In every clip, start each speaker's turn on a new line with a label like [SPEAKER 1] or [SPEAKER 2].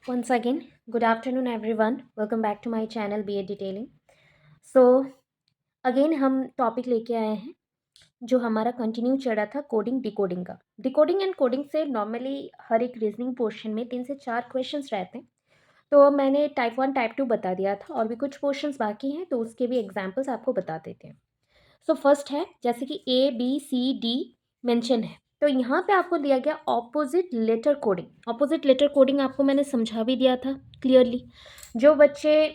[SPEAKER 1] Once again, good afternoon everyone. Welcome back to my channel BA Detailing. So again हम topic लेके आए हैं जो हमारा कंटिन्यू चल रहा था कोडिंग डिकोडिंग का। डिकोडिंग एंड कोडिंग से नॉर्मली हर एक रीजनिंग पोर्शन में 3 से 4 क्वेश्चंस रहते हैं। तो मैंने टाइप 1 टाइप 2 बता दिया था और भी कुछ क्वेश्चंस बाकी हैं तो उसके भी एग्जांपल्स आपको बता देते हैं। सो फर्स्ट है जैसे कि ABCD मेंशन है, तो यहाँ पे आपको दिया गया opposite letter coding. Opposite letter coding आपको मैंने समझा भी दिया था क्लियरली। जो बच्चे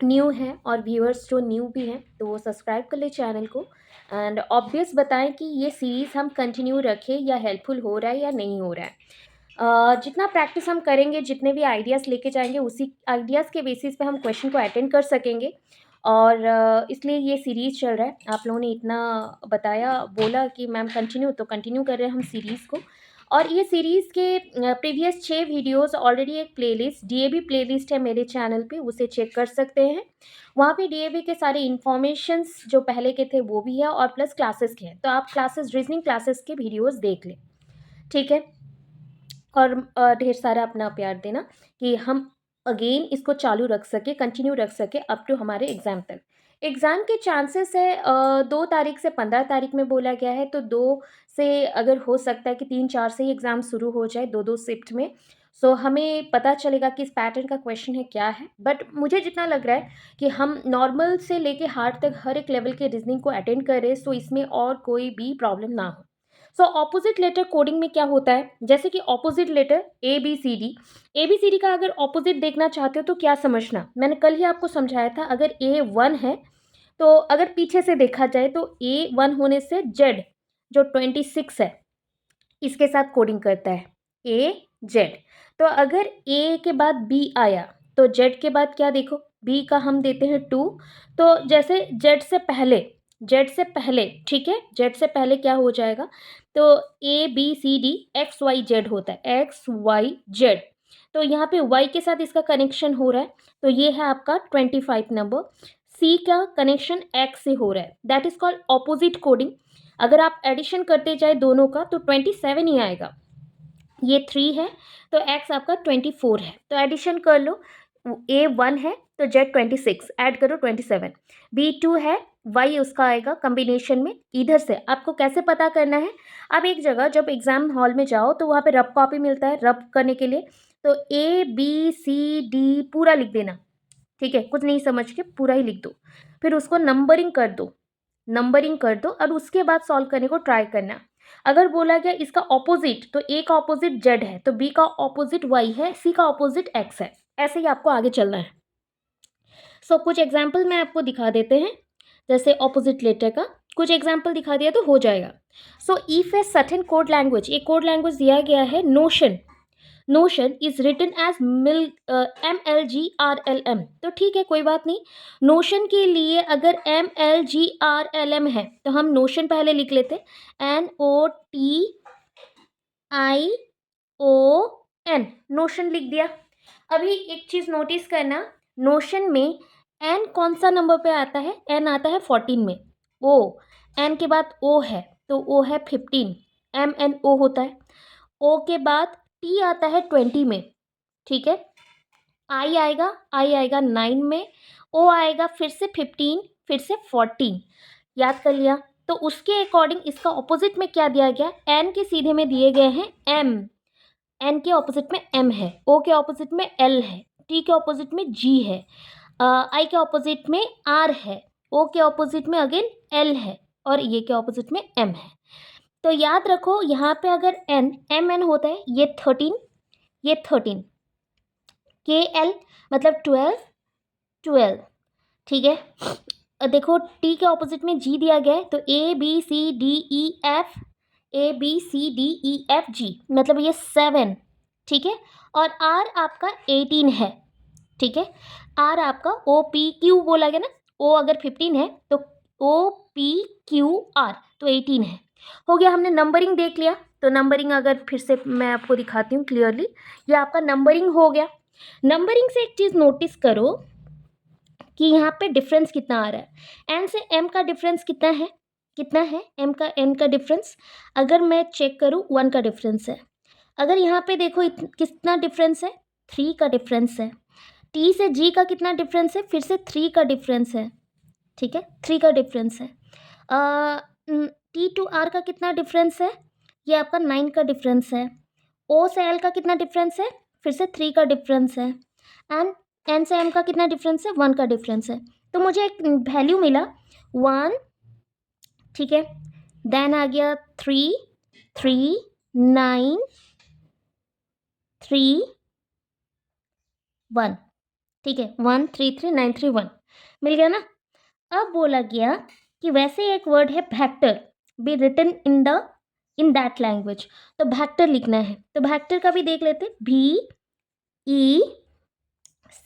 [SPEAKER 1] न्यू हैं और व्यूअर्स जो न्यू भी हैं तो वो सब्सक्राइब कर ले चैनल को एंड ऑब्वियस बताएं कि ये सीरीज़ हम कंटिन्यू रखें या हेल्पफुल हो रहा है या नहीं हो रहा है। जितना प्रैक्टिस हम करेंगे, जितने भी आइडियाज़ लेके जाएंगे, उसी आइडियाज़ के बेसिस पे हम क्वेश्चन को अटेंड कर सकेंगे। और इसलिए ये सीरीज़ चल रहा है। आप लोगों ने इतना बताया, बोला कि मैम कंटिन्यू, तो कंटिन्यू कर रहे हैं हम सीरीज़ को। और ये सीरीज़ के प्रीवियस 6 वीडियोस ऑलरेडी एक प्लेलिस्ट डीएवी प्लेलिस्ट है मेरे चैनल पे, उसे चेक कर सकते हैं। वहाँ पे डीएवी के सारे इन्फॉर्मेशंस जो पहले के थे वो भी है और प्लस क्लासेस के हैं, तो आप क्लासेस रीजनिंग क्लासेस के वीडियोस देख लें, ठीक है। और ढेर सारा अपना प्यार देना कि हम अगेन इसको चालू रख सके, कंटिन्यू रख सके अप टू हमारे एग्ज़ाम तक। एग्ज़ाम के चांसेस है 2 तारीख से 15 तारीख में बोला गया है, तो 2 से अगर हो सकता है कि 3-4 से ही एग्ज़ाम शुरू हो जाए, 2-2 शिफ्ट में। सो हमें पता चलेगा कि इस पैटर्न का क्वेश्चन है क्या है। बट मुझे जितना लग रहा है कि हम नॉर्मल से लेके हार्ड तक हर एक लेवल के रीजनिंग को अटेंड करें, सो इसमें और कोई भी प्रॉब्लम ना हो। सो ऑपोजिट लेटर कोडिंग में क्या होता है, जैसे कि opposite letter A B C D का अगर ऑपोजिट देखना चाहते हो तो क्या समझना, मैंने कल ही आपको समझाया था। अगर A1 है तो अगर पीछे से देखा जाए तो A1 होने से जेड जो 26 है इसके साथ कोडिंग करता है, ए जेड। तो अगर ए के बाद बी आया तो जेड के बाद क्या देखो, बी का हम देते हैं 2। तो जैसे जेड से पहले ठीक है, जेड से पहले क्या हो जाएगा, तो ABCD XYZ होता है, XYZ। तो यहाँ पे Y के साथ इसका कनेक्शन हो रहा है, तो ये है आपका 25 नंबर। सी का कनेक्शन X से हो रहा है, that is called opposite coding. अगर आप एडिशन करते जाए दोनों का तो 27 ही आएगा। ये 3 है तो x आपका 24 है, तो एडिशन कर लो। A1 है तो Z 26 ऐड करो 27। B2 है, y उसका आएगा कॉम्बिनेशन में। इधर से आपको कैसे पता करना है, अब एक जगह जब एग्जाम हॉल में जाओ तो वहाँ पे रफ कॉपी मिलता है रफ करने के लिए, तो ABCD पूरा लिख देना, ठीक है। कुछ नहीं समझ के पूरा ही लिख दो, फिर उसको नंबरिंग कर दो और उसके बाद सॉल्व करने को ट्राई करना। अगर बोला गया इसका ऑपोजिट, तो ए का ऑपोजिट जेड है तो बी का ऑपोजिट वाई है, सी का ऑपोजिट एक्स है, ऐसे ही आपको आगे चलना है। सो कुछ एग्जाम्पल मैं आपको दिखा देते हैं, जैसे ऑपोजिट लेटर का कुछ एग्जाम्पल दिखा दिया तो हो जाएगा। So if a certain code language, एक कोड लैंग्वेज दिया गया है notion is written as MLGRLM, तो ठीक है कोई बात नहीं। नोशन के लिए अगर MLGRLM है तो हम नोशन पहले लिख लेते, NOTION, नोशन लिख दिया। अभी एक चीज़ नोटिस करना, नोशन में एन कौन सा नंबर पे आता है, एन आता है 14 में। ओ, एन के बाद ओ है तो ओ है 15, MNO होता है। ओ के बाद टी आता है 20 में, ठीक है। आई आएगा 9 में, ओ आएगा फिर से 15, फिर से 14, याद कर लिया। तो उसके अकॉर्डिंग इसका ऑपोजिट में क्या दिया गया, एन के सीधे में दिए गए हैं एम, एन के ऑपोजिट में एम है, ओ के ऑपोजिट में एल है, टी के ऑपोजिट में जी है, आई के ऑपोजिट में आर है, ओ के ऑपोजिट में अगेन एल है और ये के ऑपोजिट में एम है। तो याद रखो यहाँ पे अगर एन होता है, ये 13 के एल मतलब 12, ठीक है। देखो टी के ऑपोजिट में जी दिया गया है तो ABCDEF G मतलब ये 7, ठीक है। और आर आपका 18 है, ठीक है। आर आपका OPQ बोला गया ना, ओ अगर 15 है तो OPQR तो 18 है। हो गया, हमने नंबरिंग देख लिया। तो नंबरिंग अगर फिर से मैं आपको दिखाती हूँ क्लियरली, ये आपका नंबरिंग हो गया। नंबरिंग से एक चीज़ नोटिस करो कि यहाँ पे डिफरेंस कितना आ रहा है, एन से एम का डिफरेंस कितना है एम का एन का डिफरेंस, अगर मैं चेक करूँ 1 का डिफरेंस है। अगर यहाँ पे देखो कितना डिफरेंस है, 3 का डिफरेंस है। टी से जी का कितना डिफरेंस है, फिर से 3 का डिफरेंस है, ठीक है, 3 का डिफरेंस है। टी टू आर का कितना डिफरेंस है, ये आपका 9 का डिफरेंस है। ओ से एल का कितना डिफरेंस है, फिर से 3 का डिफरेंस है। एंड एन से एम का कितना डिफरेंस है, 1 का डिफरेंस है। तो मुझे एक वैल्यू मिला 1, ठीक है, देन आ गया 3, 3, 9, 3, 1, ठीक है, 1, 3, 3, 9, 3, 1 मिल गया ना। अब बोला गया कि वैसे एक वर्ड है vector, be written in that language. तो वेक्टर लिखना है, तो वेक्टर का भी देख लेते,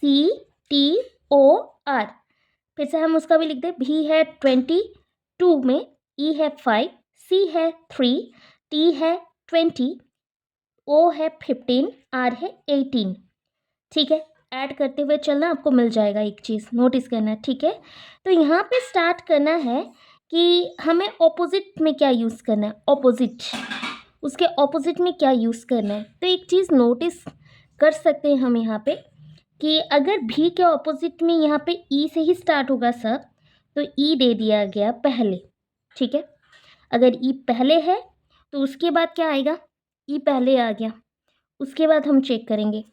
[SPEAKER 1] VECTOR। फिर से हम उसका भी लिख दे, भी है 22 में, E है 5, C है 3, T है 20, O है 15, R है 18, ठीक है। ऐड करते हुए चलना, आपको मिल जाएगा एक चीज़ नोटिस करना, ठीक है। तो यहाँ पे स्टार्ट करना है कि हमें ऑपोजिट में क्या यूज़ करना है, ऑपोजिट, उसके ऑपोजिट में क्या यूज़ करना है। तो एक चीज़ नोटिस कर सकते हैं हम यहाँ पे कि अगर भी के ऑपोजिट में यहाँ पे ई से ही स्टार्ट होगा सब, तो ई दे दिया गया पहले, ठीक है। अगर ई पहले है तो उसके बाद क्या आएगा, ई पहले आ गया, उसके बाद हम चेक करेंगे।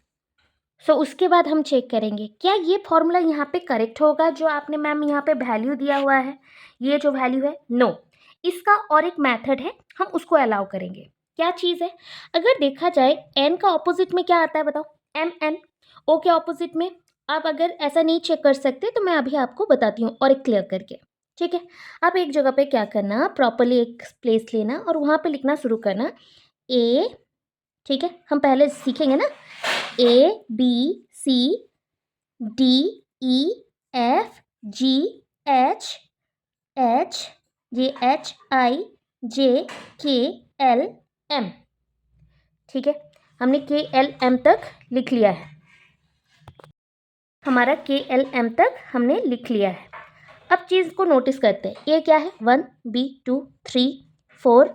[SPEAKER 1] उसके बाद हम चेक करेंगे क्या ये फॉर्मूला यहाँ पे करेक्ट होगा, जो आपने मैम यहाँ पे वैल्यू दिया हुआ है, ये जो वैल्यू है, नो। इसका और एक मेथड है, हम उसको अलाउ करेंगे। क्या चीज़ है, अगर देखा जाए एन का ऑपोजिट में क्या आता है बताओ, एम एन। ओ के ऑपोजिट में, आप अगर ऐसा नहीं चेक कर सकते तो मैं अभी आपको बताती हूँ और एक क्लियर करके, ठीक है। आप एक जगह पे क्या करना, प्रॉपरली एक प्लेस लेना और वहाँ पे लिखना शुरू करना, ए, ठीक है, हम पहले सीखेंगे ना, ABCDEFGHHIJKLM, ठीक है। हमने KLM तक लिख लिया है, हमारा KLM तक हमने लिख लिया है। अब चीज़ को नोटिस करते हैं, ये क्या है, 1, B, 2, 3, 4,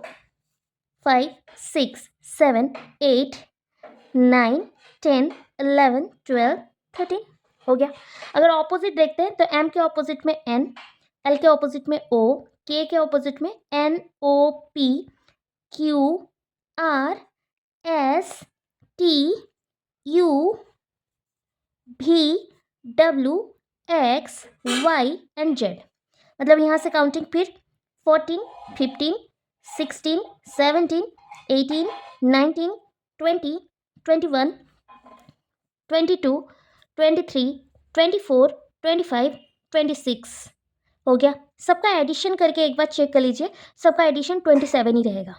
[SPEAKER 1] 5, 6, 7, 8, 9, 10, 11, 12, 13 हो गया। अगर ऑपोजिट देखते हैं तो M के ऑपोजिट में N, L के ऑपोजिट में O, K के ऑपोजिट में NOP, Q, R, S, T, U, V, W, X, Y and Z। मतलब यहाँ से काउंटिंग फिर 14, 15, 16, 17, 18, 19, 20, 21, 22, 23, 24, 25, 26 हो गया। सबका एडिशन करके एक बार चेक कर लीजिए, सबका एडिशन 27 ही रहेगा।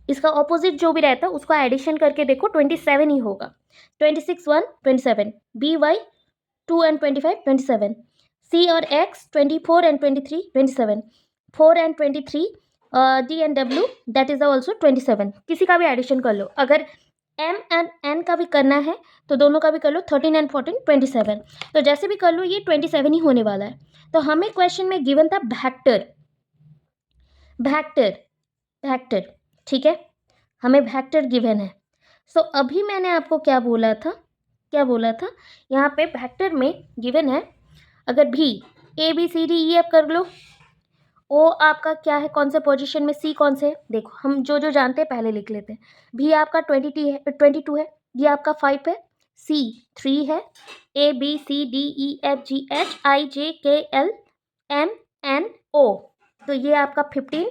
[SPEAKER 1] इसका ऑपोजिट जो भी रहता है उसका एडिशन करके देखो, 27 ही होगा। 26 1 27, BY 2 and 25 27, C और X 24 and 23 27, 4 and 23, D and W that is also 27। किसी का भी एडिशन कर लो, अगर M and N का भी करना है तो दोनों का भी कर लो, 13 and 14 27। तो जैसे भी कर लो ये 27 ही होने वाला है। तो हमें क्वेश्चन में गिवन था वेक्टर, वेक्टर, वेक्टर, ठीक है, हमें वेक्टर गिवन है। अभी मैंने आपको क्या बोला था, क्या बोला था, यहाँ पे वेक्टर में गिवन है, अगर भी ABCDEF कर लो, ओ आपका क्या है, कौन से पोजीशन में, सी कौन से है, देखो हम जो जो जानते हैं पहले लिख लेते हैं। भी आपका 22 है, ये आपका 5 है, C 3 है, ABCDEFGHIJKLMNO तो ये आपका 15,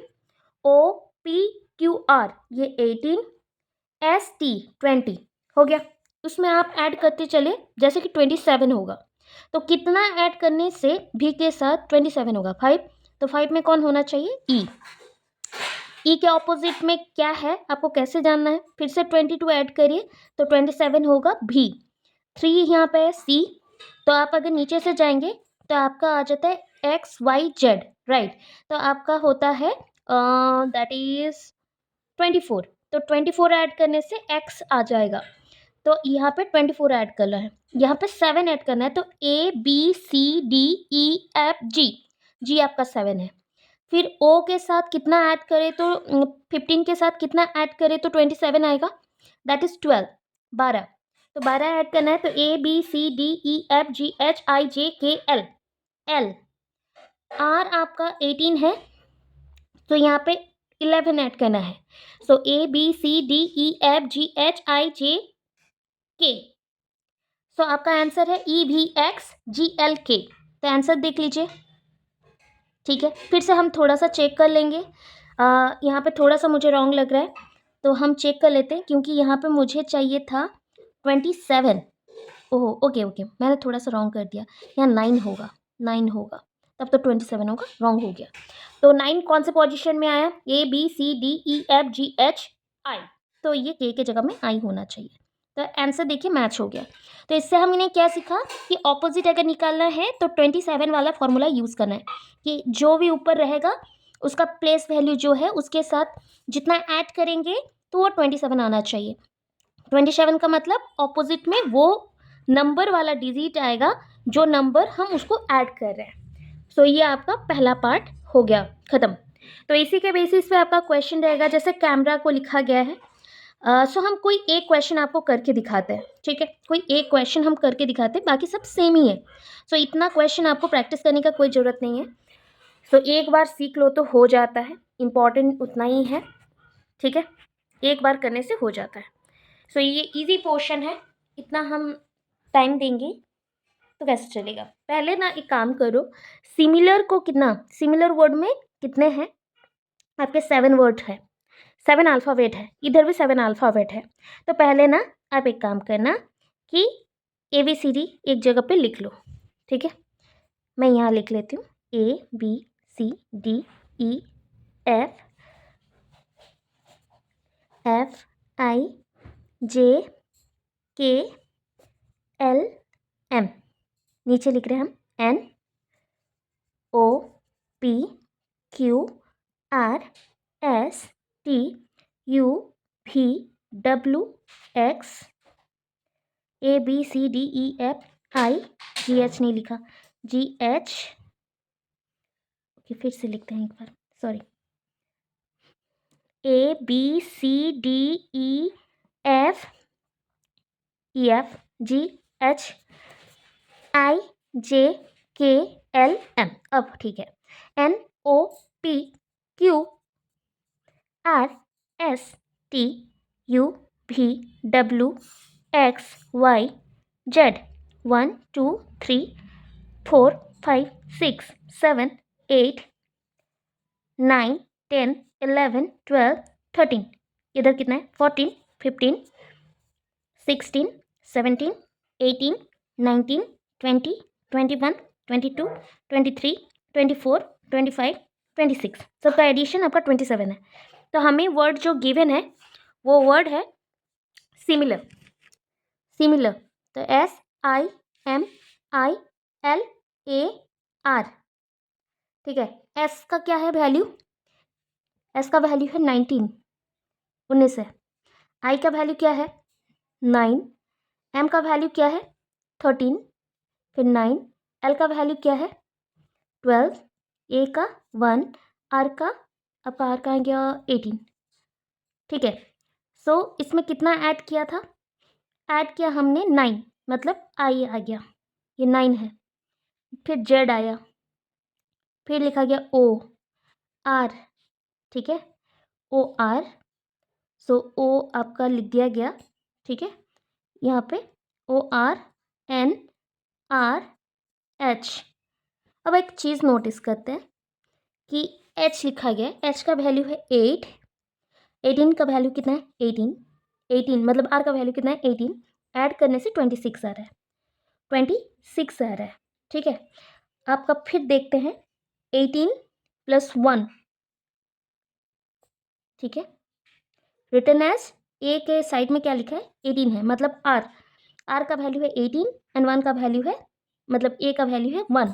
[SPEAKER 1] OPQR ये 18, ST 20 हो गया। उसमें आप ऐड करते चले, जैसे कि 27 होगा, तो कितना ऐड करने से भी के साथ 27 होगा, 5। तो 5 में कौन होना चाहिए, ई के ऑपोजिट में क्या है आपको कैसे जानना है, फिर से 22 ऐड करिए तो 27 होगा भी। 3 यहाँ पे है सी, तो आप अगर नीचे से जाएंगे तो आपका आ जाता है XYZ, राइट। तो आपका होता है दैट इज 24, तो 24 ऐड करने से X आ जाएगा, तो यहाँ पे 24 ऐड करना है, यहाँ पे 7 ऐड करना है, तो ABCDEFG, जी आपका 7 है। फिर O के साथ कितना ऐड करें तो 15 के साथ कितना ऐड करें तो 27 आएगा, दैट इज 12, 12। तो 12 ऐड करना है, तो ABCDEFGHIJKL, एल। आर आपका 18 है, तो यहाँ पे 11 ऐड करना है। सो ABCDEFGHIJK, सो आपका आंसर है EVXGLK। तो आंसर देख लीजिए, ठीक है। फिर से हम थोड़ा सा चेक कर लेंगे, यहाँ पे थोड़ा सा मुझे रॉन्ग लग रहा है, तो हम चेक कर लेते हैं, क्योंकि यहाँ पे मुझे चाहिए था 27। ओह ओके ओके, मैंने थोड़ा सा रॉन्ग कर दिया, यहाँ 9 होगा, 9 होगा, तब तो 27 होगा, रॉन्ग हो गया। तो 9 कौन से पोजीशन में आया? ABCDEFGHI, तो ये के जगह में आई होना चाहिए। तो आंसर देखिए मैच हो गया। तो इससे हमने क्या सीखा कि ऑपोजिट अगर निकालना है तो 27 वाला फॉर्मूला यूज़ करना है, कि जो भी ऊपर रहेगा उसका प्लेस वैल्यू जो है उसके साथ जितना ऐड करेंगे तो वो 27 आना चाहिए। 27 का मतलब ऑपोजिट में वो नंबर वाला डिजिट आएगा जो नंबर हम उसको ऐड कर रहे हैं। सो ये आपका पहला पार्ट हो गया खत्म। तो इसी के बेसिस पे आपका क्वेश्चन रहेगा, जैसे कैमरा को लिखा गया है। सो हम कोई एक क्वेश्चन आपको करके दिखाते हैं, ठीक है, कोई एक क्वेश्चन हम करके दिखाते हैं, बाकी सब सेम ही है। सो इतना क्वेश्चन आपको प्रैक्टिस करने का कोई ज़रूरत नहीं है। सो एक बार सीख लो तो हो जाता है, इम्पॉर्टेंट उतना ही है, ठीक है, एक बार करने से हो जाता है। सो ये इजी पोर्शन है, इतना हम टाइम देंगे तो कैसे चलेगा। पहले ना एक काम करो, सिमिलर को कितना, सिमिलर वर्ड में कितने हैं आपके? 7 वर्ड है, 7 अल्फ़ाबेट है, इधर भी 7 अल्फ़ाबेट है। तो पहले ना आप एक काम करना कि ABCD एक जगह पे लिख लो, ठीक है। मैं यहाँ लिख लेती हूँ ABCDEFGHIJKLM, नीचे लिख रहे हैं हम NOPQRSTUVWX ABCDEFIGH नहीं लिखा, GH, ओके फिर से लिखते हैं एक बार, सॉरी, ABCDEFGHIJKLM। अब ठीक है, NOPQRSTUVWXYZ 1 2 3 4 5 6 7 8 9 10 11 12 13, इधर कितना है? 14 15 16 17 18 19 20 21 22 23 24 25 26, सबका एडिशन आपका 27 है। तो हमें वर्ड जो गिवन है वो वर्ड है सिमिलर, सिमिलर, तो SIMILAR, ठीक है। S का क्या है वैल्यू? S का वैल्यू है 19, 19 है। I का वैल्यू क्या है? 9। M का वैल्यू क्या है? 13, फिर 9। L का वैल्यू क्या है? 12। A का 1, R का, आपका R का आ गया 18, ठीक है। सो इसमें कितना ऐड किया था? ऐड किया हमने 9, मतलब I आ गया, ये 9 है। फिर Z आया, फिर लिखा गया O R, ठीक है, OR, सो O आपका लिख दिया गया, ठीक है, यहाँ पे ORNRH। अब एक चीज़ नोटिस करते हैं कि H लिखा गया है, H का वैल्यू है 8, 18 का वैल्यू कितना है? 18, 18 मतलब R का वैल्यू कितना है? 18, ऐड करने से 26 आ रहा है, 26 आ रहा है, ठीक है। आपका फिर देखते हैं 18 + 1, ठीक है, रिटर्न एज A के साइड में क्या लिखा है? 18 है, मतलब R का वैल्यू है 18 एंड 1 का वैल्यू है, मतलब A का वैल्यू है 1,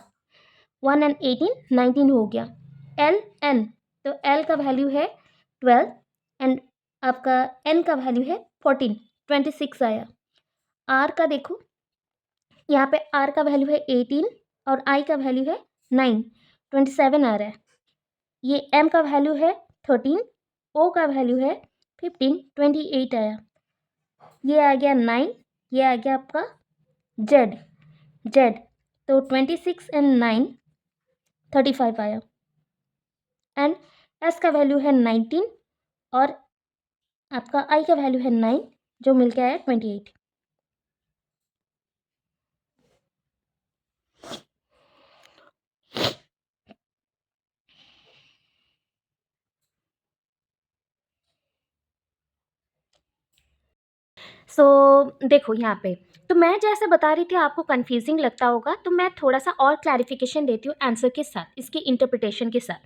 [SPEAKER 1] 1 एंड 18 19 हो गया। LN, तो L का वैल्यू है 12 एंड आपका N का वैल्यू है 14, 26 आया। R का देखो, यहाँ पे R का वैल्यू है 18 और I का वैल्यू है 9, 27 आ रहा है। ये M का वैल्यू है 13, O का वैल्यू है 15, 28 आया। ये आ गया 9 ये आ गया आपका जेड जेड, तो 26 एंड 9 35 आया, एंड एस का वैल्यू है 19 और आपका आई का वैल्यू है 9, जो मिलके आया 28। सो देखो यहाँ पे, तो मैं जैसे बता रही थी आपको कंफ्यूजिंग लगता होगा, तो मैं थोड़ा सा और क्लैरिफिकेशन देती हूँ आंसर के साथ, इसकी इंटरप्रिटेशन के साथ।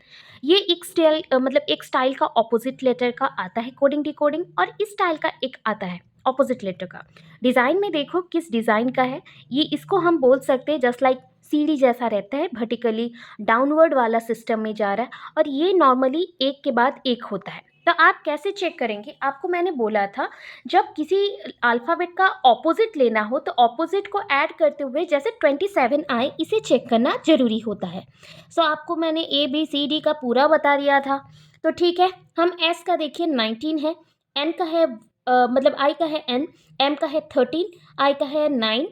[SPEAKER 1] ये एक स्टाइल मतलब एक स्टाइल का ऑपोजिट लेटर का आता है कोडिंग डिकोडिंग, और इस स्टाइल का एक आता है ऑपोजिट लेटर का। डिज़ाइन में देखो किस डिज़ाइन का है ये, इसको हम बोल सकते हैं जस्ट लाइक सीढ़ी जैसा रहता है, वर्टिकली डाउनवर्ड वाला सिस्टम में जा रहा है, और ये नॉर्मली एक के बाद एक होता है। तो आप कैसे चेक करेंगे, आपको मैंने बोला था जब किसी अल्फ़ाबेट का ऑपोजिट लेना हो तो ऑपोजिट को ऐड करते हुए जैसे 27 आए, इसे चेक करना ज़रूरी होता है। सो आपको मैंने ABCD का पूरा बता दिया था। तो ठीक है, हम S का देखिए 19 है, N का है मतलब I का है N, M का है 13, I का है 9,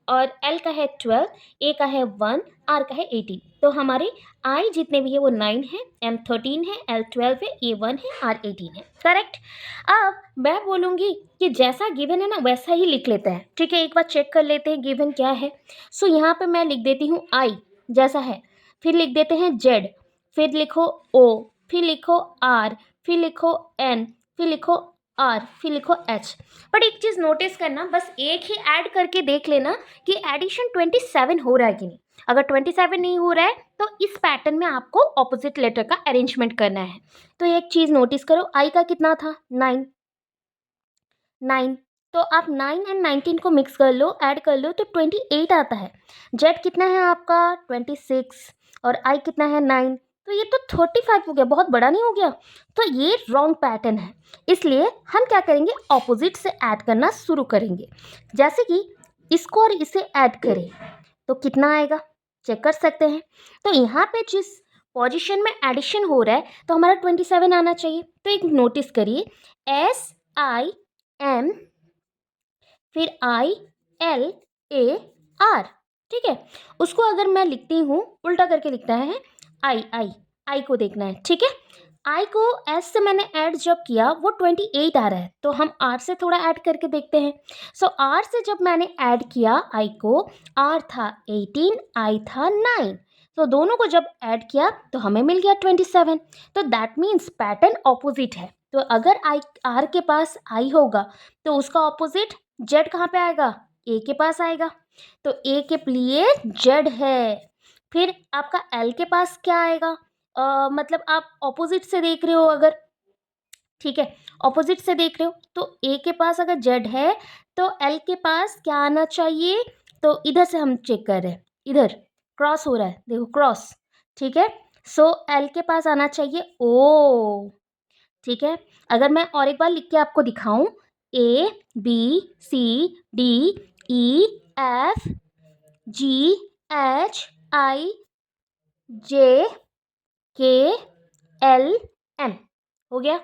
[SPEAKER 1] और L का है 12, A का है 1, R का है 18। तो हमारे I जितने भी है वो 9 है, M 13 है, L 12 है, A 1 है, R 18 है। करेक्ट। अब मैं बोलूँगी कि जैसा गिवन है ना वैसा ही लिख लेते हैं। ठीक है, एक बार चेक कर लेते हैं गिवन क्या है। सो यहाँ पे मैं लिख देती हूँ I जैसा है, फिर लिख देते हैं Z, फिर लिखो O, फिर लिखो R, फिर लिखो N, फिर लिखो R, फिर लिखो H। बट एक चीज़ नोटिस करना, बस एक ही ऐड करके देख लेना कि एडिशन 27 हो रहा है कि नहीं। अगर 27 नहीं हो रहा है तो इस पैटर्न में आपको ऑपोजिट लेटर का अरेंजमेंट करना है। तो एक चीज़ नोटिस करो, आई का कितना था 9, 9, तो आप 9 एंड 19 को मिक्स कर लो, ऐड कर लो तो 28 आता है। जेड कितना है आपका 26, और आई कितना है 9, तो ये तो 35 हो गया, बहुत बड़ा नहीं हो गया। तो ये रॉन्ग पैटर्न है, इसलिए हम क्या करेंगे ऑपोजिट से ऐड करना शुरू करेंगे। जैसे कि इसको और इसे ऐड करें तो कितना आएगा चेक कर सकते हैं। तो यहाँ पे जिस पोजीशन में एडिशन हो रहा है तो हमारा 27 आना चाहिए। तो एक नोटिस करिए, SIM फिर ILAR, ठीक है। उसको अगर मैं लिखती हूँ उल्टा करके लिखता है, आई को देखना है, ठीक है। आई को एस से मैंने ऐड जब किया वो 28 आ रहा है, तो हम आर से थोड़ा ऐड करके देखते हैं। सो आर से जब मैंने ऐड किया आई को, आर था 18, आई था 9, तो दोनों को जब ऐड किया तो हमें मिल गया 27। तो दैट मीन्स पैटर्न ऑपोजिट है। तो अगर आई आर के पास आई होगा तो उसका ऑपोजिट जेड कहाँ पे आएगा, ए के पास आएगा। तो ए के लिए जेड है। फिर आपका एल के पास क्या आएगा, मतलब आप ऑपोजिट से देख रहे हो अगर, ठीक है, ऑपोजिट से देख रहे हो तो ए के पास अगर जेड है तो एल के पास क्या आना चाहिए। तो इधर से हम चेक कर रहे हैं, इधर क्रॉस हो रहा है, देखो क्रॉस, ठीक है। सो एल के पास आना चाहिए ओ, ठीक है। अगर मैं और एक बार लिख के आपको दिखाऊं, ABCDEFGHIJKLM हो गया,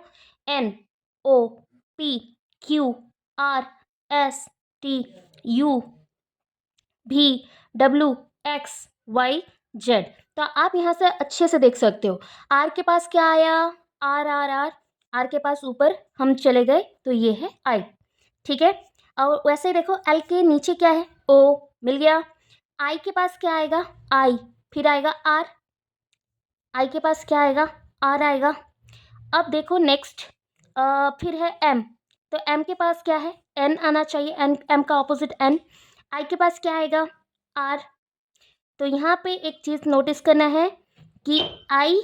[SPEAKER 1] NOPQRSTUVWXYZ। तो आप यहाँ से अच्छे से देख सकते हो, आर के पास क्या आया, आर आर आर, आर के पास ऊपर हम चले गए तो ये है आई, ठीक है। और वैसे ही देखो एल के नीचे क्या है, ओ, मिल गया। आई के पास क्या आएगा, आई, फिर आएगा आर, आई के पास क्या आएगा, आर आएगा। अब देखो नेक्स्ट, फिर है एम, तो एम के पास क्या है, एन आना चाहिए, एन, एम का ऑपोजिट एन। आई के पास क्या आएगा, आर। तो यहाँ पे एक चीज़ नोटिस करना है कि आई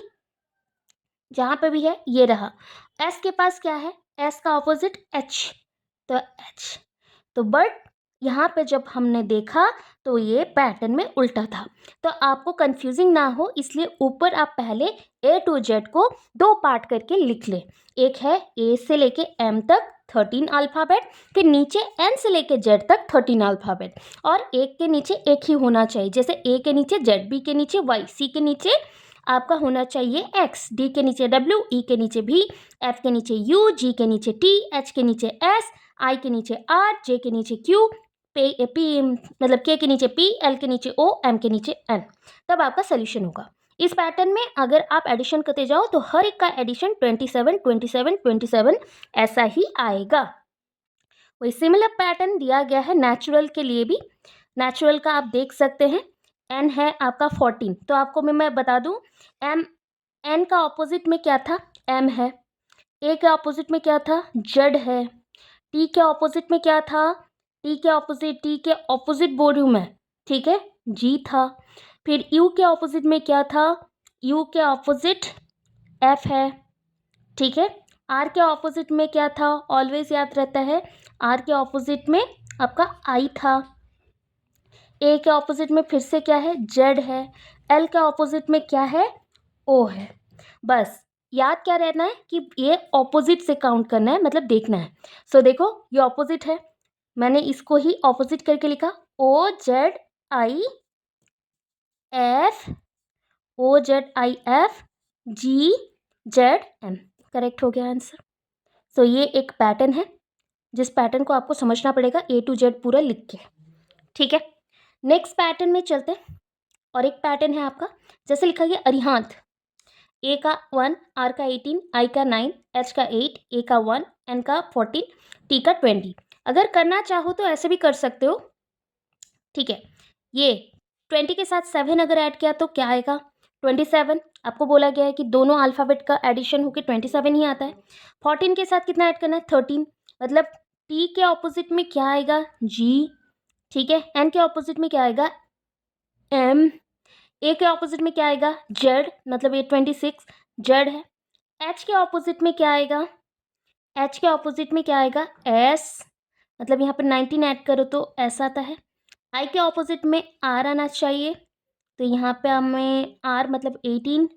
[SPEAKER 1] जहाँ पे भी है ये रहा। एस के पास क्या है, एस का ऑपोजिट एच, तो एच। तो बट यहाँ पे जब हमने देखा तो ये पैटर्न में उल्टा था। तो आपको कंफ्यूजिंग ना हो इसलिए ऊपर आप पहले A to Z को दो पार्ट करके लिख लें। एक है A से लेके M तक 13 अल्फ़ाबेट, फिर नीचे N से लेके Z तक 13 अल्फ़ाबेट, और एक के नीचे एक ही होना चाहिए। जैसे A के नीचे Z, B के नीचे Y, C के नीचे आपका होना चाहिए x, d के नीचे w, e के नीचे v, f के नीचे u, g के नीचे t, h के नीचे s, i के नीचे r, j के नीचे q, p मतलब k के नीचे p, l के नीचे o, m के नीचे n। तब आपका सोल्यूशन होगा। इस पैटर्न में अगर आप एडिशन करते जाओ तो हर एक का एडिशन 27 27 27 ऐसा ही आएगा। वही सिमिलर पैटर्न दिया गया है नेचुरल के लिए भी। नेचुरल का आप देख सकते हैं, n है आपका 14, तो आपको मैं बता दूं m, n का ऑपोजिट में क्या था, m है। a के ऑपोजिट में क्या था, z है। t के ऑपोजिट में क्या था, t के ऑपोजिट बोल रही हूँ मैं, ठीक है, g था। फिर u के ऑपोजिट में क्या था, u के ऑपोजिट f है, ठीक है। r के ऑपोजिट में क्या था, ऑलवेज याद रहता है, r के ऑपोजिट में आपका i था। a के ऑपोजिट में फिर से क्या है, z है। l के ऑपोजिट में क्या है, o है। बस याद क्या रहना है कि ये ऑपोजिट से काउंट करना है, मतलब देखना है। सो देखो ये ऑपोजिट है, मैंने इसको ही ऑपोजिट करके लिखा, o z i f, o z i f g z m, correct हो गया आंसर। सो ये एक पैटर्न है जिस पैटर्न को आपको समझना पड़ेगा A to Z पूरा लिख के, ठीक है। नेक्स्ट पैटर्न में चलते हैं। और एक पैटर्न है आपका, जैसे लिखा गया अरिहंत, A का 1, R का 18, I का 9, H का 8, A का 1, N का 14, T का 20। अगर करना चाहो तो ऐसे भी कर सकते हो, ठीक है। ये 20 के साथ 7 अगर ऐड किया तो क्या आएगा, 27। आपको बोला गया है कि दोनों अल्फ़ाबेट का एडिशन होकर 27 ही आता है। 14 के साथ कितना ऐड करना है, 13, मतलब T के ऑपोजिट में क्या आएगा, G, ठीक है। N के ऑपोजिट में क्या आएगा, M, A के ऑपोजिट में क्या आएगा, Z, मतलब ये 26 Z है। H के ऑपोजिट में क्या आएगा, H के ऑपोजिट में क्या आएगा, S, मतलब यहाँ पर 19 ऐड करो तो ऐसा आता है। I के ऑपोजिट में R आना चाहिए, तो यहाँ पे हमें R मतलब 18,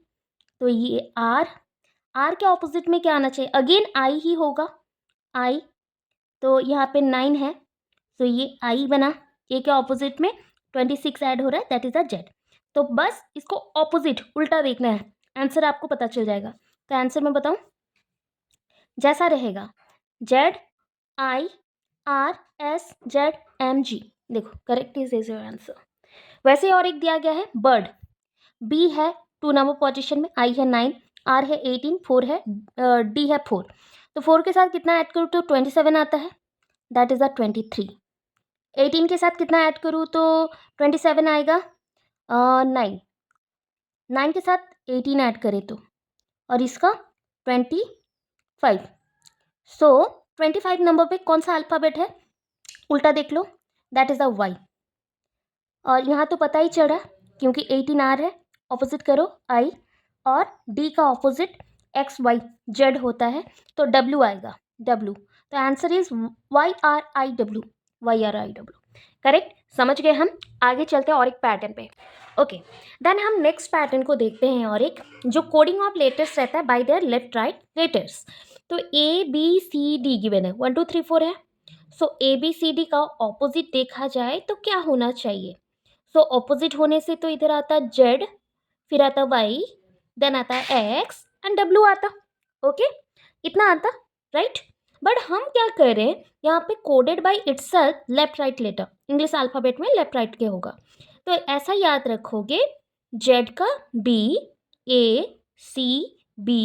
[SPEAKER 1] तो ये R के ऑपोजिट में क्या आना चाहिए, अगेन I ही होगा, I, तो यहाँ पे 9 है, तो ये I बना। A के ऑपोजिट में 26 ऐड हो रहा है, दैट इज द Z। तो बस इसको ऑपोजिट उल्टा देखना है, आंसर आपको पता चल जाएगा। तो आंसर मैं बताऊं, जैसा रहेगा Z I R S Z M G, देखो करेक्ट इज योर आंसर। वैसे और एक दिया गया है बर्ड, B है 2 नंबर पोजीशन में, I है 9, R है 18, 4 है, D है 4। तो 4 के साथ कितना ऐड करूँ तो 27 आता है, दैट इज द 23। 18 के साथ कितना ऐड करूँ तो 27 आएगा, 9। 9 के साथ 18 ऐड करें तो, और इसका 25। सो 25 नंबर पे कौन सा अल्फ़ाबेट है, उल्टा देख लो, दैट इज द Y। और यहाँ तो पता ही चढ़ा क्योंकि 18 R है, ऑपोजिट करो I, और D का ऑपोजिट X Y Z होता है, तो W आएगा, W। तो answer is YRIW, YRIW, correct. समझ गए हम। आगे चलते हैं और एक पैटर्न पे। ओके, देन हम नेक्स्ट पैटर्न को देखते हैं, और एक जो कोडिंग ऑफ लेटर्स रहता है bye there left write letters. तो ABCD गिवन है, 1 2 3 4 है। सो ABCD का ऑपोजिट देखा जाए तो क्या होना चाहिए, सो ऑपोजिट होने से तो इधर आता Z, फिर आता Y, देन आता X एंड W आता, ओके, इतना आता, राइट। बट हम क्या कर रहे हैं, यहाँ पे coded by itself left right letter, English alphabet में लेफ्ट राइट के होगा। तो ऐसा याद रखोगे, Z का B, A, C, B,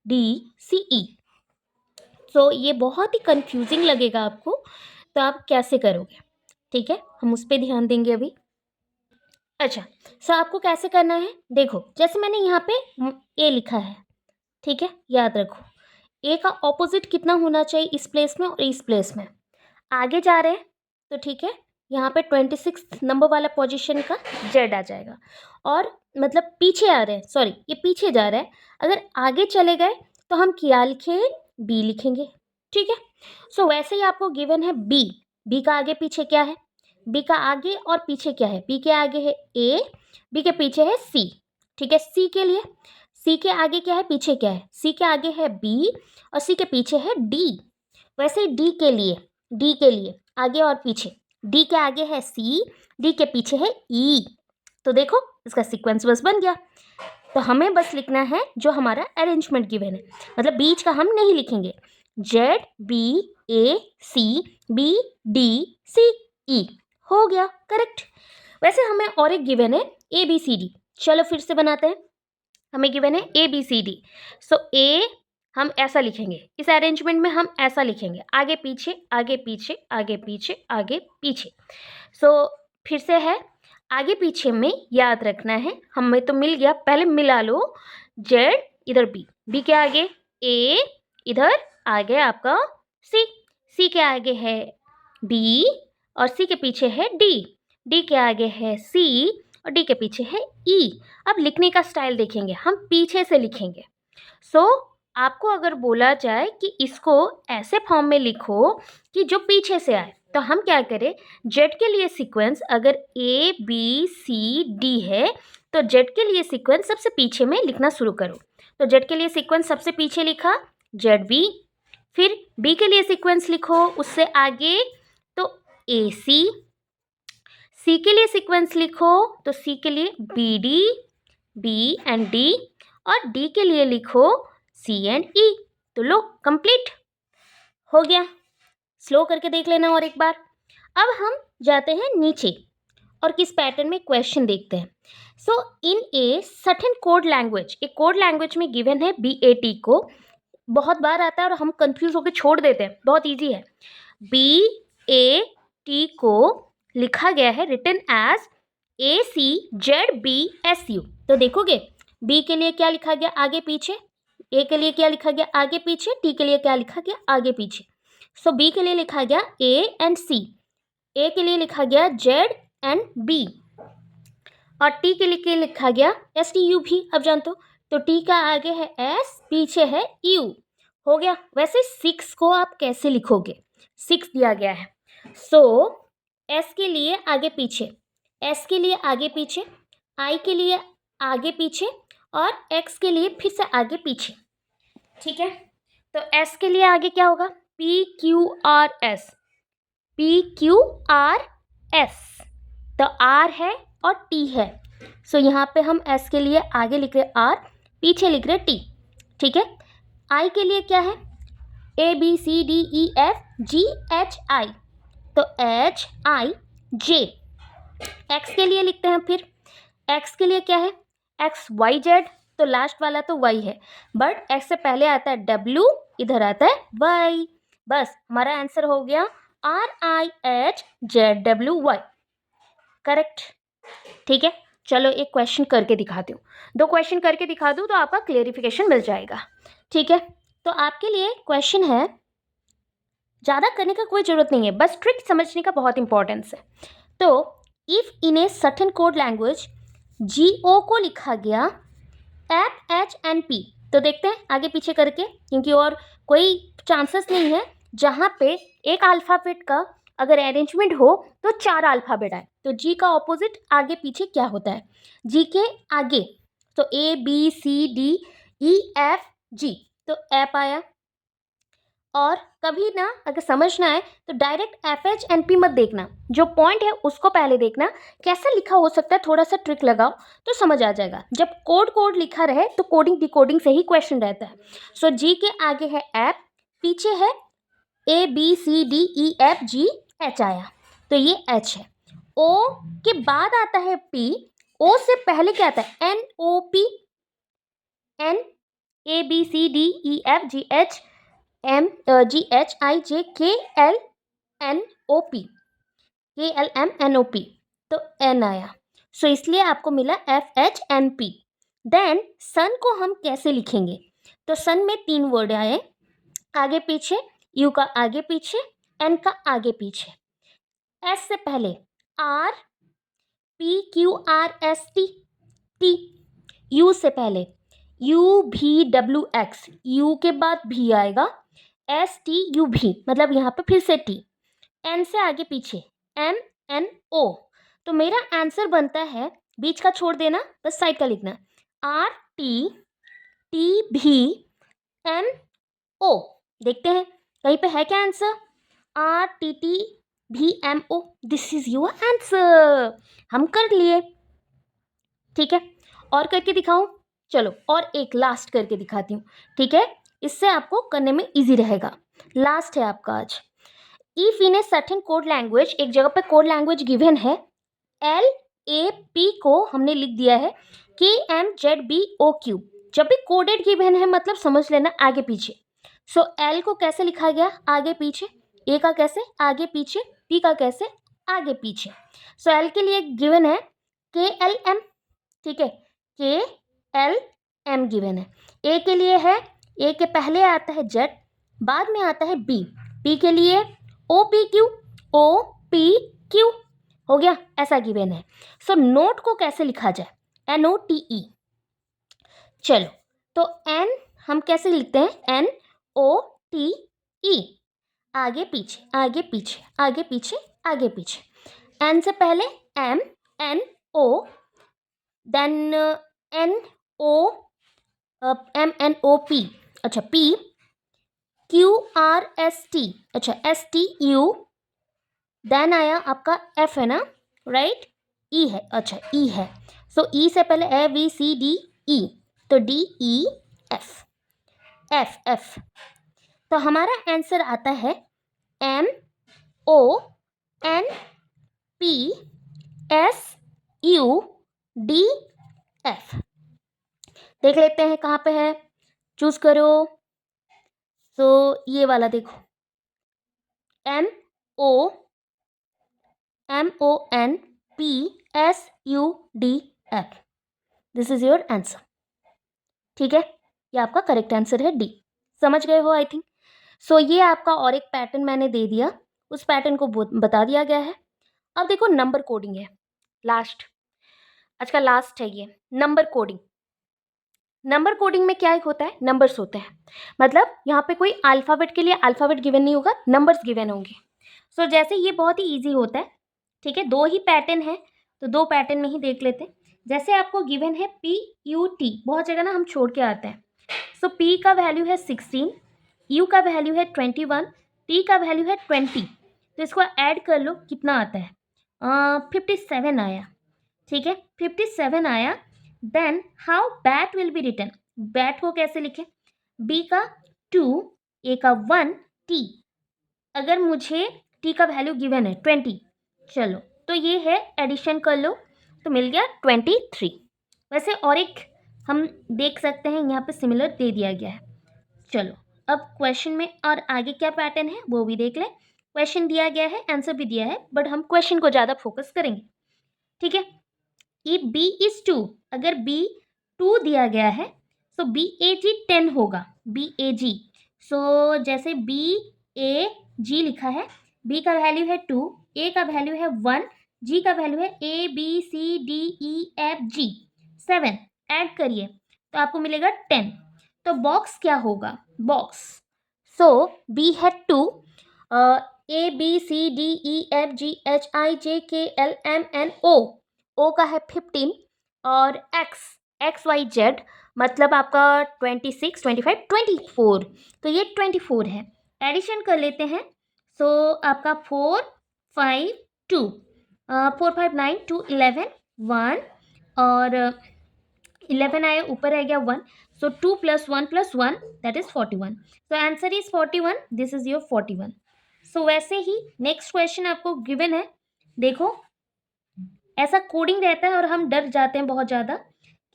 [SPEAKER 1] D, C, E। सो ये बहुत ही कंफ्यूजिंग लगेगा आपको, तो आप कैसे करोगे, ठीक है, हम उस पर ध्यान देंगे अभी। अच्छा, सो आपको कैसे करना है, देखो जैसे मैंने यहाँ पे A लिखा है, ठीक है, याद रखो A का ऑपोजिट कितना होना चाहिए इस प्लेस में और इस प्लेस में। आगे जा रहे हैं तो ठीक है, यहाँ पे 26 नंबर वाला पोजीशन का Z आ जाएगा, और मतलब पीछे आ रहे हैं, सॉरी ये पीछे जा रहा है, अगर आगे चले गए तो हम क्या लिखेंगे, B लिखेंगे, ठीक है। सो वैसे ही आपको गिवन है B का आगे पीछे क्या है, B का आगे और पीछे क्या है, B के आगे है A, B के पीछे है C, ठीक है। C के लिए, C के आगे क्या है, पीछे क्या है, C के आगे है B और C के पीछे है D। वैसे D के लिए आगे और पीछे, D के आगे है C, D के पीछे है E। तो देखो इसका सीक्वेंस बस बन गया, तो हमें बस लिखना है जो हमारा अरेंजमेंट गिवन है, मतलब बीच का हम नहीं लिखेंगे। ZBACBDCE हो गया करेक्ट। वैसे हमें और एक गिवन है ABCD, चलो फिर से बनाते हैं। हमें गिवन है ABCD, सो A हम ऐसा लिखेंगे, इस अरेंजमेंट में हम ऐसा लिखेंगे, आगे पीछे आगे पीछे आगे पीछे आगे पीछे। सो फिर से है, आगे पीछे में याद रखना है, हमें तो मिल गया, पहले मिला लो। Z इधर B के आगे A, इधर आगे आपका C के आगे है B और C के पीछे है D के आगे है C और D के पीछे है E। अब लिखने का स्टाइल देखेंगे, हम पीछे से लिखेंगे। सो आपको अगर बोला जाए कि इसको ऐसे फॉर्म में लिखो कि जो पीछे से आए, तो हम क्या करें, जेड के लिए सीक्वेंस अगर ABCD है तो जेड के लिए सीक्वेंस सबसे पीछे में लिखना शुरू करो। तो जेड के लिए सीक्वेंस सबसे पीछे लिखा ZB, फिर B के लिए सीक्वेंस लिखो उससे आगे तो AC, C के लिए सीक्वेंस लिखो तो C के लिए BD, B एंड D, और D के लिए लिखो C एंड E। तो लो कंप्लीट हो गया। स्लो करके देख लेना और एक बार। अब हम जाते हैं नीचे और किस पैटर्न में क्वेश्चन देखते हैं। सो इन ए सर्टेन कोड लैंग्वेज, एक कोड लैंग्वेज में गिवन है BAT को, बहुत बार आता है और हम कंफ्यूज होकर छोड़ देते हैं, बहुत इजी है। BAT को लिखा गया है रिटन एज ACZBSU। तो देखोगे B के लिए क्या लिखा गया आगे पीछे, A के लिए क्या लिखा गया आगे पीछे, T के लिए क्या लिखा गया आगे पीछे। सो B के लिए लिखा गया A एंड C, A के लिए लिखा गया Z एंड B, और T के लिए लिखा गया STU भी। अब जानते हो, तो T का आगे है S, पीछे है U। हो गया। वैसे 6 को आप कैसे लिखोगे, 6 दिया गया है। सो S के लिए आगे पीछे, S के लिए आगे पीछे, I के लिए आगे पीछे और X के लिए फिर से आगे पीछे। ठीक है, तो S के लिए आगे क्या होगा, PQRS, PQRS। तो R है और T है, सो यहाँ पे हम S के लिए आगे लिख रहे R, पीछे लिख रहे T। ठीक है, I के लिए क्या है ABCDEFGHI, तो HIJ। X के लिए लिखते हैं, फिर X के लिए क्या है XYZ, तो लास्ट वाला तो Y है, बट X से पहले आता है W, इधर आता है Y। बस हमारा आंसर हो गया RIHZWY, करेक्ट। ठीक है, चलो एक क्वेश्चन करके दिखाती हूँ, 2 क्वेश्चन करके दिखा दूँ तो आपका क्लेरिफिकेशन मिल जाएगा। ठीक है, तो आपके लिए क्वेश्चन है, ज़्यादा करने का कोई ज़रूरत नहीं है, बस ट्रिक समझने का बहुत इंपॉर्टेंस है। तो if in A certain code language GO को लिखा गया FHNP, तो देखते हैं आगे पीछे करके, क्योंकि और कोई चांसेस नहीं है जहाँ पे एक अल्फ़ाबेट का अगर अरेंजमेंट हो तो 4 अल्फ़ाबेट आए। तो G का ऑपोजिट आगे पीछे क्या होता है, G के आगे तो ABCDEFG, तो ऐप आया। और कभी ना अगर समझना है तो डायरेक्ट FHNP मत देखना, जो पॉइंट है उसको पहले देखना, कैसे लिखा हो सकता है, थोड़ा सा ट्रिक लगाओ तो समझ आ जाएगा। जब कोड लिखा रहे तो कोडिंग डिकोडिंग से ही क्वेश्चन रहता है। सो G के आगे है ऐप, पीछे है ABCDEFGH आया, तो ये H है। O के बाद आता है P, O से पहले क्या आता है NOP, N ABCDEFGH KLMNOP, तो N आया, सो इसलिए आपको मिला FHNP। देन सन को हम कैसे लिखेंगे, तो सन में 3 वर्ड आए, आगे पीछे, U का आगे पीछे, N का आगे पीछे। S से पहले R, PQRST, T। U से पहले UVWX, U के बाद भी आएगा, STUV, मतलब यहाँ पे फिर से T। N से आगे पीछे MNO, तो मेरा आंसर बनता है, बीच का छोड़ देना, बस साइड का लिखना, RTTVMO। देखते हैं कहीं पे है क्या answer, RTTVMO, this is your answer, हम कर लिए। ठीक है, और करके दिखाऊं, चलो और एक लास्ट करके दिखाती हूँ, ठीक है, इससे आपको करने में इजी रहेगा। लास्ट है आपका आज। If in A certain code language, एक जगह पे कोड लैंग्वेज गिवन है, LAP को हमने लिख दिया है KMZBOQ। जब भी कोडेड गिवन है मतलब समझ लेना आगे पीछे। सो L को कैसे लिखा गया, आगे पीछे, A का कैसे आगे पीछे, P का कैसे आगे पीछे। सो L के लिए गिवन है KLM, ठीक है, KLM गिवन है। A के लिए है, A के पहले आता है Z, बाद में आता है B, P के लिए OPQ, OPQ हो गया, ऐसा गिवन है। सो नोट को कैसे लिखा जाए, NOTE। चलो तो N हम कैसे लिखते हैं, NOTE, आगे पीछे आगे पीछे आगे पीछे आगे पीछे। N से पहले M, NO, then NO, MNOP, अच्छा P, QRST, अच्छा STU, देन आया आपका F है ना, राइट, E है, अच्छा E है। सो E से पहले ABCDE, तो DEF, F। तो हमारा आंसर आता है MONPSUDF। देख लेते हैं कहाँ पे है, चूज करो। सो ये वाला देखो, MONPSUDF, this is your answer, ठीक है, ये आपका करेक्ट आंसर है डी। समझ गए हो आई थिंक। सो ये आपका और एक पैटर्न मैंने दे दिया, उस पैटर्न को बता दिया गया है। अब देखो नंबर कोडिंग है, लास्ट, आज का लास्ट है ये नंबर कोडिंग। नंबर कोडिंग में क्या एक होता है, नंबर्स होते हैं, मतलब यहाँ पे कोई अल्फ़ाबेट के लिए अल्फ़ाबेट गिवन नहीं होगा, नंबर्स गिवन होंगे। सो जैसे ये बहुत ही इजी होता है, ठीक है, दो ही पैटर्न है तो दो पैटर्न में ही देख लेते हैं। जैसे आपको गिवन है PUT, बहुत जगह ना हम छोड़ के आते हैं। सो P का वैल्यू है 16, U का वैल्यू है 21, T का वैल्यू है 20, तो इसको ऐड कर लो, कितना आता है, 57 आया, ठीक है, 57 आया। Then how bat will be written, bat को कैसे लिखें, B का 2, A का 1, T, अगर मुझे T का वैल्यू गिवन है 20, चलो तो ये है, एडिशन कर लो तो मिल गया 23। वैसे और एक हम देख सकते हैं, यहाँ पे सिमिलर दे दिया गया है। चलो अब क्वेश्चन में और आगे क्या पैटर्न है वो भी देख ले। क्वेश्चन दिया गया है, आंसर भी दिया है, बट हम क्वेश्चन को ज़्यादा फोकस करेंगे, ठीक है। If B is 2, अगर B 2 दिया गया है तो BAG 10 होगा, BAG। सो जैसे BAG लिखा है, B का वैल्यू है 2, A का वैल्यू है 1, G का वैल्यू है ABCDEFG 7, ऐड करिए तो आपको मिलेगा 10। तो बॉक्स क्या होगा, बॉक्स, सो B है 2, ABCDEFGHIJKLMNO, O का है 15, और XYZ मतलब आपका 26, 25, 24, तो ये 24 है। एडिशन कर लेते हैं, सो आपका 4, 5, 2, 4, 5, 9, 2, 11, 1, और 11 आया, ऊपर रह गया 1, सो 2 + 1 + 1 that is 41। So answer is 41, this is your 41। सो वैसे ही नेक्स्ट क्वेश्चन आपको गिवन है, देखो ऐसा कोडिंग रहता है और हम डर जाते हैं बहुत ज़्यादा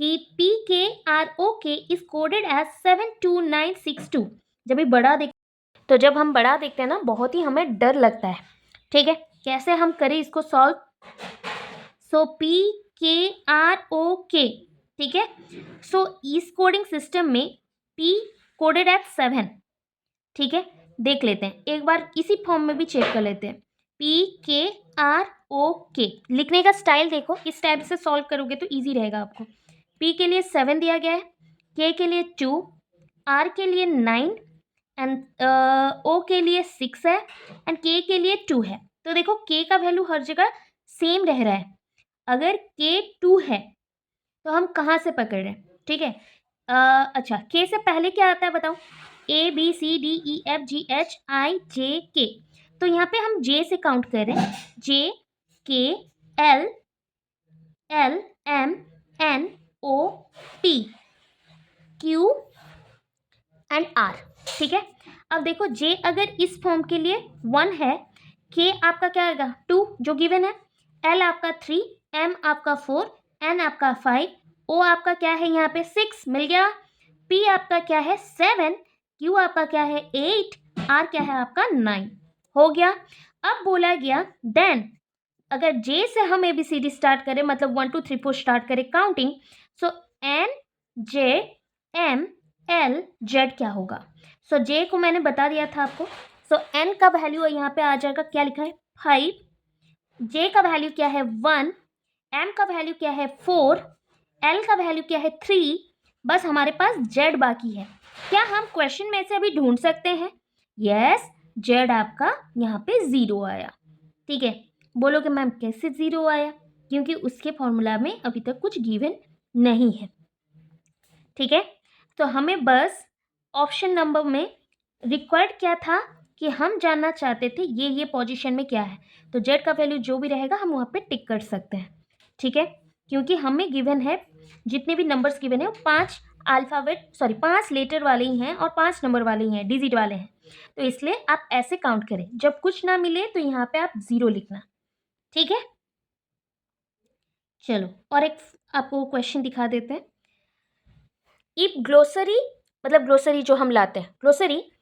[SPEAKER 1] कि PKROK इज कोडेड एज 72962। जब भी बड़ा देख, तो जब हम बड़ा देखते हैं ना, बहुत ही हमें डर लगता है, ठीक है, कैसे हम करें इसको सॉल्व। सो PKROK, ठीक है, सो इस कोडिंग सिस्टम में P कोडेड एज 7, ठीक है, देख लेते हैं एक बार, इसी फॉर्म में भी चेक कर लेते हैं। PKROK लिखने का स्टाइल देखो, इस टाइप से सॉल्व करोगे तो इजी रहेगा आपको। P के लिए 7 दिया गया है, K के लिए 2, R के लिए 9, एंड O के लिए 6 है, एंड K के लिए 2 है। तो देखो K का वैल्यू हर जगह सेम रह रहा है, अगर K 2 है तो हम कहाँ से पकड़ रहे हैं, ठीक है। अच्छा, K से पहले क्या आता है बताओ, ABCDEFGHIJK, तो यहाँ पे हम J से काउंट कर रहे हैं, JKLMNOP, Q एंड R, ठीक है। अब देखो J अगर इस फॉर्म के लिए 1 है, K आपका क्या आएगा 2 जो गिवन है, L आपका 3, M आपका 4, N आपका 5, O आपका क्या है यहाँ पे 6 मिल गया, P आपका क्या है 7, Q आपका क्या है 8, R क्या है आपका 9, हो गया। अब बोला गया देन अगर J से हम ABCD स्टार्ट करें, मतलब 1 2 3 4 स्टार्ट करें काउंटिंग, सो N J M L Z क्या होगा। सो J को मैंने बता दिया था आपको। सो N का वैल्यू यहाँ पे आ जाएगा, क्या लिखा है 5, J का वैल्यू क्या है 1, M का वैल्यू क्या है 4, L का वैल्यू क्या है 3, बस हमारे पास Z बाकी है। क्या हम क्वेश्चन में से अभी ढूंढ सकते हैं? यस, Z आपका यहाँ पे 0 आया, ठीक है। बोलोगे मैम कैसे 0 आया? क्योंकि उसके फॉर्मूला में अभी तक कुछ गिवन नहीं है, ठीक है। तो हमें बस ऑप्शन नंबर में रिक्वायर्ड क्या था कि हम जानना चाहते थे ये पोजीशन में क्या है, तो जेड का वैल्यू जो भी रहेगा हम वहाँ पे टिक कर सकते हैं, ठीक है। क्योंकि हमें गिवन है जितने भी नंबर्स गिवन है वो 5 लेटर वाले ही हैं और 5 नंबर वाले ही हैं, डिजिट वाले हैं, तो इसलिए आप ऐसे काउंट करें, जब कुछ ना मिले तो यहाँ पे आप 0 लिखना, ठीक है। चलो और एक आपको क्वेश्चन दिखा देते हैं। इफ ग्लोसरी, मतलब ग्लोसरी जो हम लाते हैं, ग्लोसरी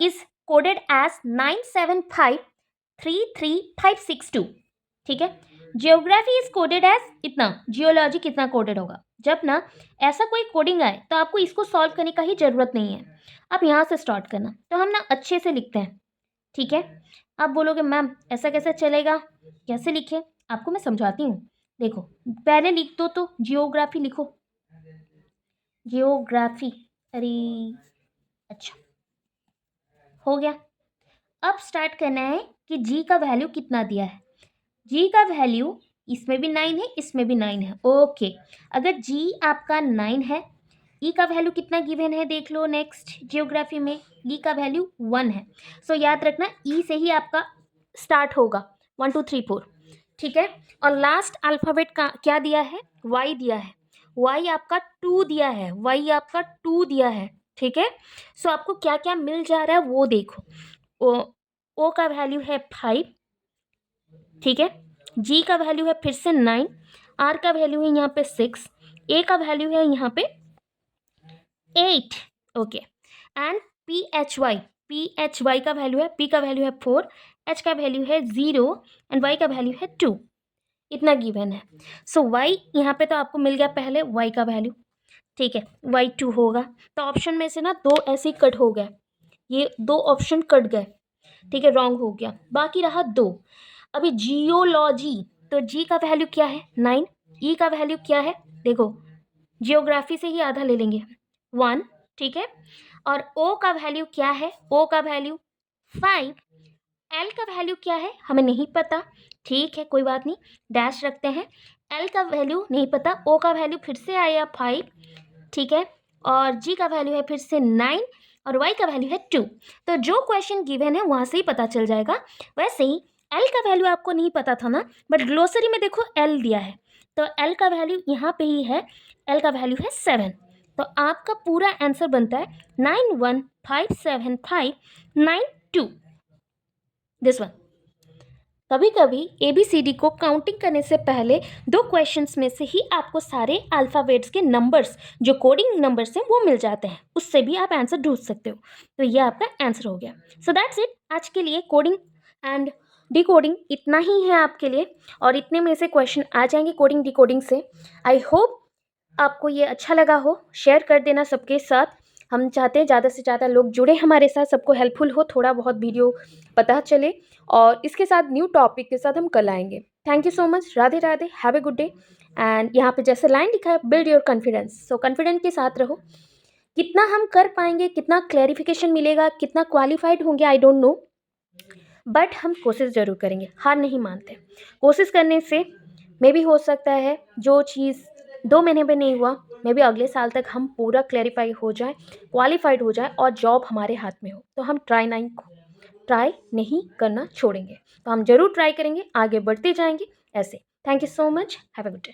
[SPEAKER 1] इज कोडेड एज 975335562, ठीक है। जियोग्राफी इज कोडेड एज इतना, जियोलॉजी कितना कोडेड होगा। जब ना ऐसा कोई कोडिंग आए तो आपको इसको सॉल्व करने का ही जरूरत नहीं है, आप यहाँ से स्टार्ट करना, तो हम ना अच्छे से लिखते हैं, ठीक है। आप बोलोगे मैम ऐसा कैसे चलेगा, कैसे लिखे, आपको मैं समझाती हूँ। देखो पहले लिख दो, तो जियोग्राफी लिखो, जियोग्राफी, अरे अच्छा हो गया। अब स्टार्ट करना है कि जी का वैल्यू कितना दिया है। जी का वैल्यू इसमें भी 9 है, इसमें भी 9 है, ओके। अगर जी आपका 9 है, ई का वैल्यू कितना गिवन है देख लो। नेक्स्ट जियोग्राफी में ई का वैल्यू 1 है, सो याद रखना ई से ही आपका स्टार्ट होगा 1 2 3 4, ठीक है। और लास्ट अल्फ़ाबेट का क्या दिया है, वाई दिया है, वाई आपका 2 दिया है, वाई आपका 2 दिया है, ठीक है। सो आपको क्या क्या मिल जा रहा है वो देखो। ओ का वैल्यू है 5, ठीक है। जी का वैल्यू है फिर से 9, आर का वैल्यू है यहाँ पे 6, ए का वैल्यू है यहाँ पे 8, okay. And P H Y का वैल्यू है, पी का वैल्यू है 4, एच का वैल्यू है 0 एंड वाई का वैल्यू है 2, इतना गिवन है। सो वाई यहाँ पे तो आपको मिल गया पहले वाई का वैल्यू, ठीक है, वाई 2 होगा। तो ऑप्शन में से ना 2 ऐसे ही कट हो गए, ये 2 ऑप्शन कट गए, ठीक है, रॉन्ग हो गया, बाकी रहा 2। अभी जियोलॉजी, तो जी का वैल्यू क्या है 9, ई का वैल्यू क्या है देखो, जियोग्राफी से ही आधा ले लेंगे 1, ठीक है। और ओ का वैल्यू क्या है, ओ का वैल्यू 5, एल का वैल्यू क्या है हमें नहीं पता, ठीक है कोई बात नहीं, डैश रखते हैं। एल का वैल्यू नहीं पता, ओ का वैल्यू फिर से आया 5, ठीक है। और जी का वैल्यू है फिर से 9 और वाई का वैल्यू है 2। तो जो क्वेश्चन गिवन है वहाँ से ही पता चल जाएगा। वैसे ही एल का वैल्यू आपको नहीं पता था ना, बट ग्लोसरी में देखो एल दिया है, तो एल का वैल्यू यहाँ पे ही है, एल का वैल्यू है 7। तो आपका पूरा आंसर बनता है 9157592, दिस वन। कभी कभी ABCD को काउंटिंग करने से पहले 2 क्वेश्चंस में से ही आपको सारे अल्फ़ाबेट्स के नंबर्स जो कोडिंग नंबर्स हैं वो मिल जाते हैं, उससे भी आप आंसर ढूंढ सकते हो। तो ये आपका आंसर हो गया। सो दैट्स इट, आज के लिए कोडिंग एंड डिकोडिंग इतना ही है आपके लिए, और इतने में से क्वेश्चन आ जाएंगे कोडिंग डिकोडिंग से। आई होप आपको ये अच्छा लगा हो, शेयर कर देना सबके साथ। हम चाहते हैं ज़्यादा से ज़्यादा लोग जुड़े हमारे साथ, सबको हेल्पफुल हो, थोड़ा बहुत वीडियो पता चले, और इसके साथ न्यू टॉपिक के साथ हम कल आएंगे। Thank you so much, Radhe Radhe, have a good day. And यहाँ पे जैसे लाइन लिखा है build your confidence, so confident के साथ रहो। कितना हम कर पाएंगे, कितना क्लैरिफिकेशन मिलेगा, कितना क्वालिफाइड होंगे, आई डोंट नो, बट हम कोशिश ज़रूर करेंगे, हार नहीं मानते। कोशिश करने से मे भी हो सकता है जो चीज़ 2 महीने में नहीं हुआ, मे बी अगले साल तक हम पूरा क्लैरिफाई हो जाए, क्वालिफाइड हो जाए और जॉब हमारे हाथ में हो, तो हम ट्राई नहीं करना छोड़ेंगे। तो हम ज़रूर ट्राई करेंगे, आगे बढ़ते जाएंगे ऐसे। Thank you so much, have a good day.